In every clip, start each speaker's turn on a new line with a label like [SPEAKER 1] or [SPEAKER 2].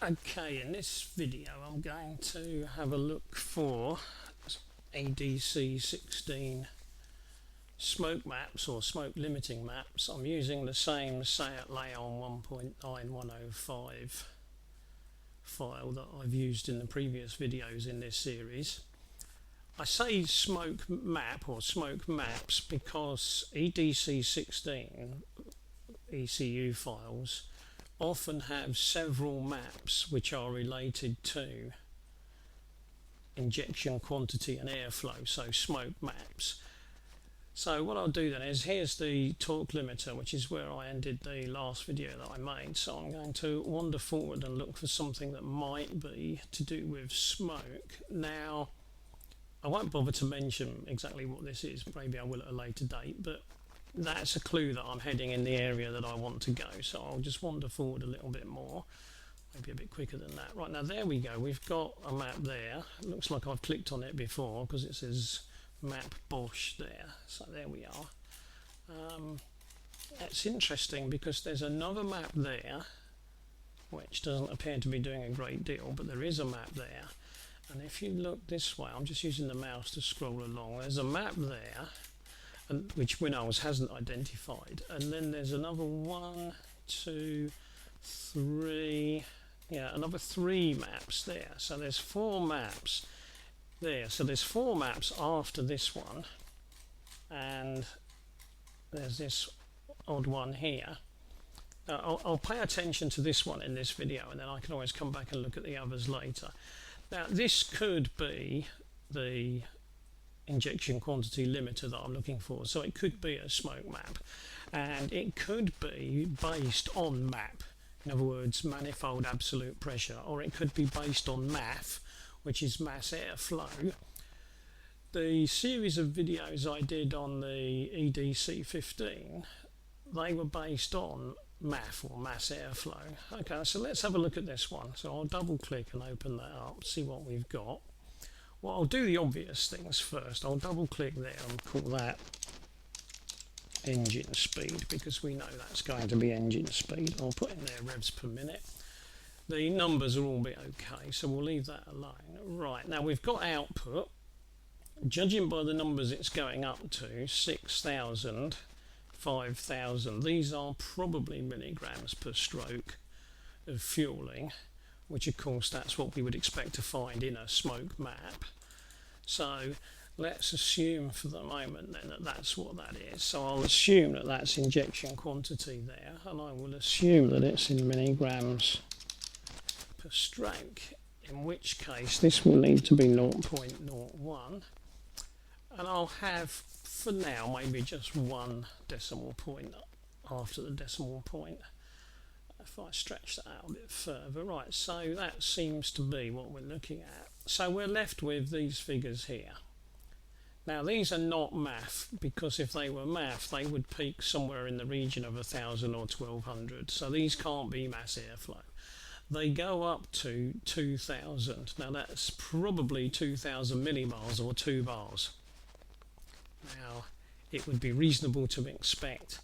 [SPEAKER 1] Okay, in this video I'm going to have a look for edc16 smoke maps or smoke limiting maps. I'm using the same Seat Leon 1.9105 file that I've used in the previous videos in this series. I say smoke map or smoke maps because edc16 ECU files often have several maps which are related to injection quantity and airflow, so smoke maps. So what I'll do then is, here's the torque limiter, which is where I ended the last video that I made. So I'm going to wander forward and look for something that might be to do with smoke. Now I won't bother to mention exactly what this is, maybe I will at a later date, but that's a clue that I'm heading in the area that I want to go. So I'll just wander forward a little bit more, maybe a bit quicker than that. Right, now there we go, we've got a map there. It looks like I've clicked on it before because it says map Bosch there. So there we are. That's interesting because there's another map there which doesn't appear to be doing a great deal, but there is a map there. And if you look this way, I'm just using the mouse to scroll along, there's a map there which Windows hasn't identified, and then there's another one, two, three, another three maps there. So there's four maps there. So there's four maps after this one, and there's this odd one here. I'll pay attention to this one in this video, and then I can always come back and look at the others later. Now this could be the injection quantity limiter that I'm looking for, so it could be a smoke map, and it could be based on MAP, in other words manifold absolute pressure, or it could be based on MAF, which is mass airflow. The series of videos I did on the EDC15, they were based on MAF or mass airflow. Okay, so let's have a look at this one. So I'll double click and open that up, see what we've got. Well, I'll do the obvious things first. I'll double click there and call that engine speed, because we know that's going to be engine speed. I'll put in there revs per minute. The numbers are all a bit okay, so we'll leave that alone. Right, now we've got output. Judging by the numbers it's going up to, 6,000, 5,000, these are probably milligrams per stroke of fueling, which of course that's what we would expect to find in a smoke map. So let's assume for the moment then that that's what that is. So I'll assume that that's injection quantity there, and I will assume that it's in milligrams per stroke, in which case this will need to be 0.01, and I'll have for now maybe just one decimal point after the decimal point. If I stretch that out a bit further, right, so that seems to be what we're looking at. So we're left with these figures here. Now these are not MAF, because if they were MAF they would peak somewhere in the region of 1,000 or 1,200, so these can't be mass airflow. They go up to 2,000. Now that's probably 2,000 millibars or 2 bars. Now it would be reasonable to expect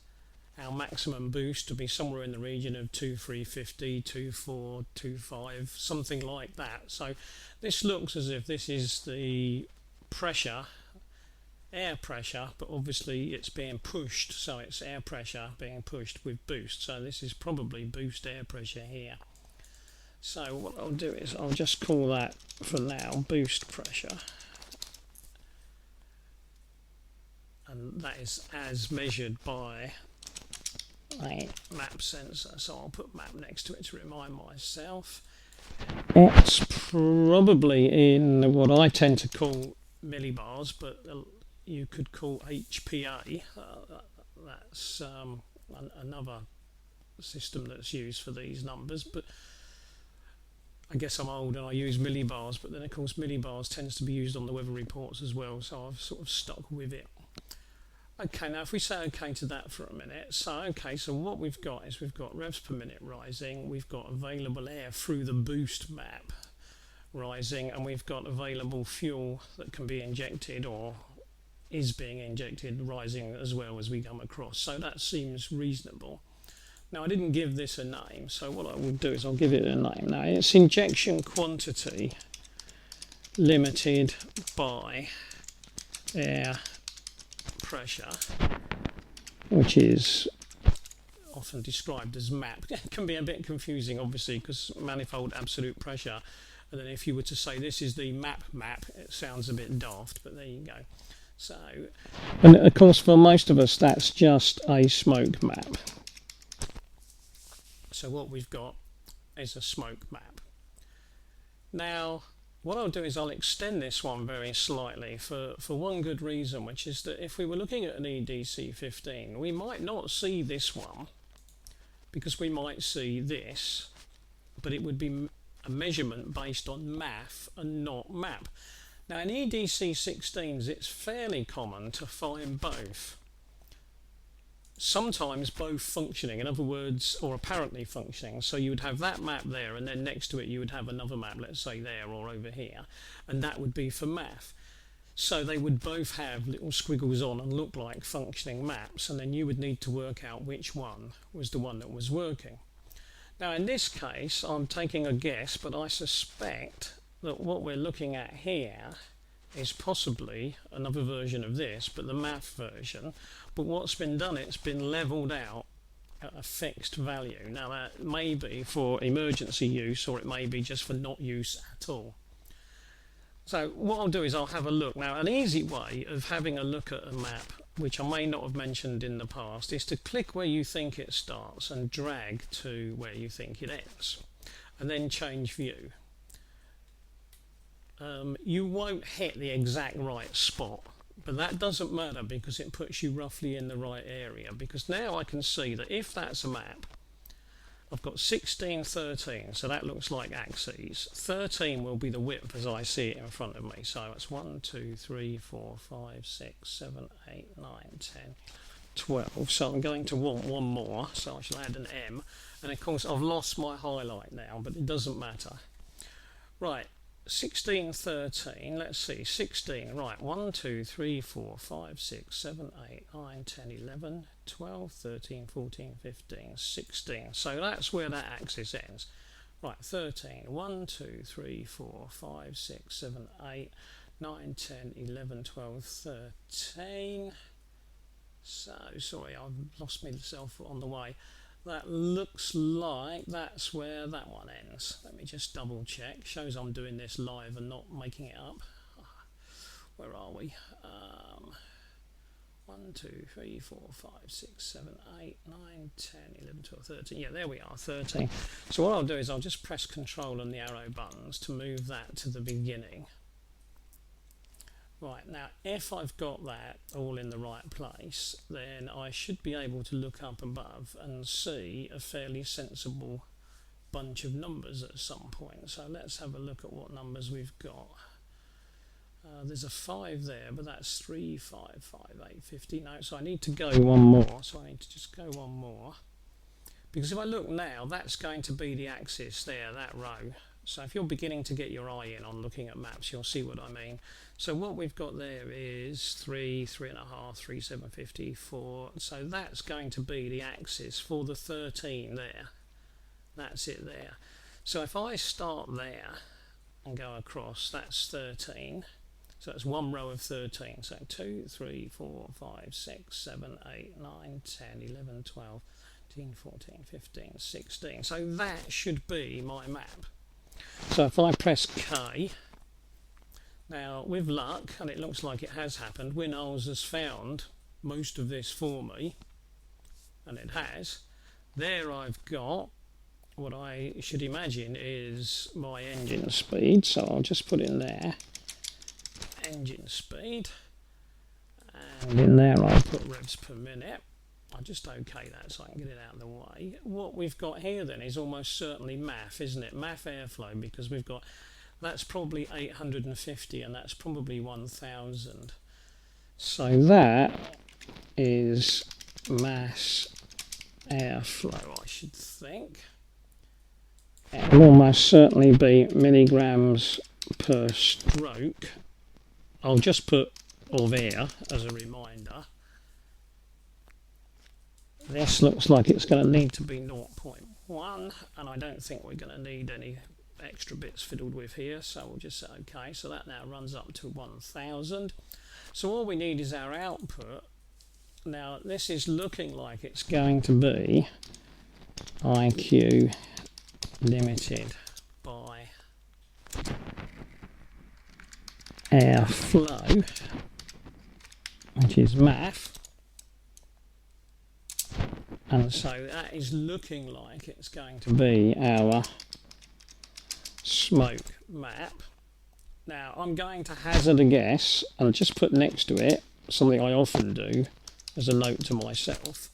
[SPEAKER 1] our maximum boost to be somewhere in the region of 2,350, 2,4, 2,5, something like that. So this looks as if this is the pressure, air pressure, but obviously it's being pushed, so it's air pressure being pushed with boost. So this is probably boost air pressure here. So what I'll do is I'll just call that for now boost pressure, and that is as measured by a map sensor. So I'll put map next to it to remind myself. It's probably in what I tend to call millibars, but you could call HPA. That's another system that's used for these numbers, but I guess I'm old and I use millibars, but then of course millibars tends to be used on the weather reports as well, so I've sort of stuck with it. Okay, now if we say okay to that for a minute, so what we've got is we've got revs per minute rising, we've got available air through the boost map rising, and we've got available fuel that can be injected or is being injected rising as well as we come across. So that seems reasonable. Now I didn't give this a name, so what I will do is I'll give it a name. Now it's injection quantity limited by air pressure, which is often described as MAP. It can be a bit confusing, obviously, because manifold absolute pressure, and then if you were to say this is the MAP, it sounds a bit daft, but there you go. So, and of course for most of us that's just a smoke map. So what we've got is a smoke map. Now what I'll do is I'll extend this one very slightly for one good reason, which is that if we were looking at an edc16 we might not see this one, because we might see this, but it would be a measurement based on math and not map. Now in edc16s it's fairly common to find both. Sometimes both functioning, in other words, or apparently functioning, so you would have that map there and then next to it you would have another map, let's say there or over here, and that would be for math. So they would both have little squiggles on and look like functioning maps, and then you would need to work out which one was the one that was working. Now in this case I'm taking a guess, but I suspect that what we're looking at here is possibly another version of this, but the math version. But what's been done, it's been leveled out at a fixed value. Now that may be for emergency use, or it may be just for not use at all. So what I'll do is I'll have a look. Now an easy way of having a look at a map, which I may not have mentioned in the past, is to click where you think it starts and drag to where you think it ends, and then change view. You won't hit the exact right spot, but that doesn't matter because it puts you roughly in the right area, because now I can see that if that's a map, I've got 16, 13, so that looks like axes. 13 will be the width as I see it in front of me, so it's 1, 2, 3, 4, 5, 6, 7, 8, 9, 10, 12, so I'm going to want one more, so I shall add an M, and of course I've lost my highlight now, but it doesn't matter. Right. 16, 13, let's see, 16, right, 1, 2, 3, 4, 5, 6, 7, 8, 9, 10, 11, 12, 13, 14, 15, 16, so that's where that axis ends. Right, 13, 1, 2, 3, 4, 5, 6, 7, 8, 9, 10, 11, 12, 13, so, sorry, I've lost myself on the way. That looks like that's where that one ends. Let me just double check. Shows I'm doing this live and not making it up. Where are we? 1, 2, 3, 4, 5, 6, 7, 8, 9, 10, 11, 12, 13. Yeah, there we are, 13. So what I'll do is I'll just press Control and the arrow buttons to move that to the beginning. Right, now if I've got that all in the right place, then I should be able to look up above and see a fairly sensible bunch of numbers at some point. So let's have a look at what numbers we've got. There's a 5 there, but that's 3, 5, 5, 8, 50. No, so I need to go one more. So I need to just go one more. Because if I look now, that's going to be the axis there, that row. So if you're beginning to get your eye in on looking at maps, you'll see what I mean. So what we've got there is 3, 3.5, 3, 750, 4. So that's going to be the axis for the 13 there. That's it there. So if I start there and go across, that's 13. So that's one row of 13. So 2, 3, 4, 5, 6, 7, 8, 9, 10, 11, 12, 13, 14, 15, 16. So that should be my map. So if I press K, now with luck, and it looks like it has happened, Windows has found most of this for me, and it has. There I've got what I should imagine is my engine speed, so I'll just put in there, engine speed, and in there I'll put revs per minute. I'll just OK that so I can get it out of the way. What we've got here then is almost certainly math, isn't it? Math airflow, because we've got, that's probably 850 and that's probably 1000. So that is mass airflow, I should think. It will almost certainly be milligrams per stroke. I'll just put of air as a reminder. This looks like it's going to need to be 0.1, and I don't think we're going to need any extra bits fiddled with here, so we'll just say okay. So that now runs up to 1000. So all we need is our output. Now this is looking like it's going to be IQ limited by airflow, which is math, and so that is looking like it's going to be our smoke map. Now I'm going to hazard a guess and just put next to it something I often do as a note to myself: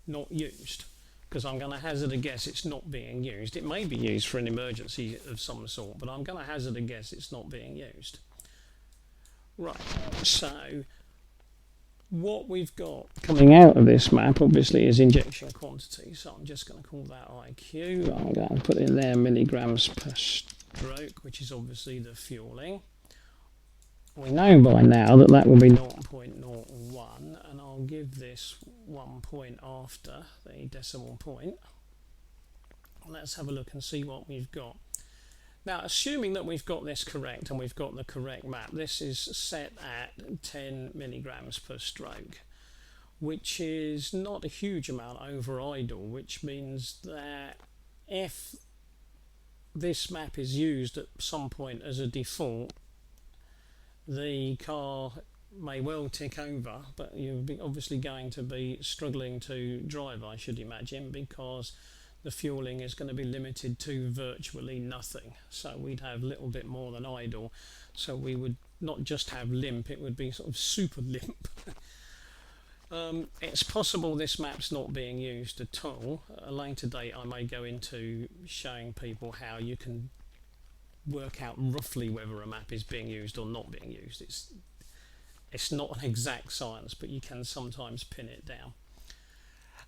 [SPEAKER 1] not used, because I'm going to hazard a guess it's not being used. It may be used for an emergency of some sort, but I'm going to hazard a guess it's not being used. Right, so what we've got coming out of this map obviously is injection quantity, so I'm just going to call that IQ. I'm going to put in there milligrams per stroke, which is obviously the fueling. We know by now that that will be 0.01, and I'll give this 1 point after the decimal point. Let's have a look and see what we've got. Now, assuming that we've got this correct and we've got the correct map, this is set at 10 milligrams per stroke, which is not a huge amount over idle, which means that if this map is used at some point as a default, the car may well tick over, but you're obviously going to be struggling to drive, I should imagine, because the fueling is going to be limited to virtually nothing. So we'd have a little bit more than idle, so we would not just have limp, it would be sort of super limp. It's possible this map's not being used at all. At a later date I may go into showing people how you can work out roughly whether a map is being used or not being used. It's not an exact science, but you can sometimes pin it down.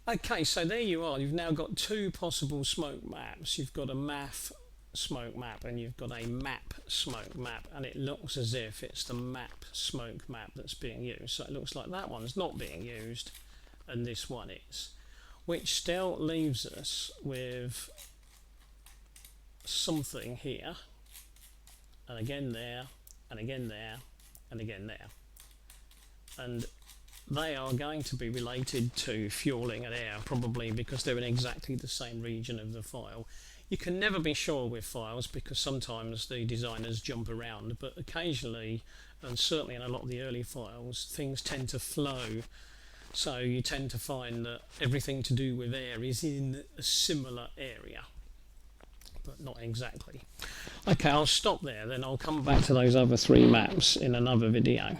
[SPEAKER 1] Okay, so there you are. You've now got two possible smoke maps. You've got a math smoke map and you've got a map smoke map, and it looks as if it's the map smoke map that's being used. So it looks like that one's not being used and this one is, which still leaves us with something here, and again there, and again there, and again there, and they are going to be related to fueling and air, probably because they're in exactly the same region of the file. You can never be sure with files because sometimes the designers jump around, but occasionally, and certainly in a lot of the early files, things tend to flow, so you tend to find that everything to do with air is in a similar area, but not exactly. Okay, I'll stop there, then I'll come back to those other three maps in another video.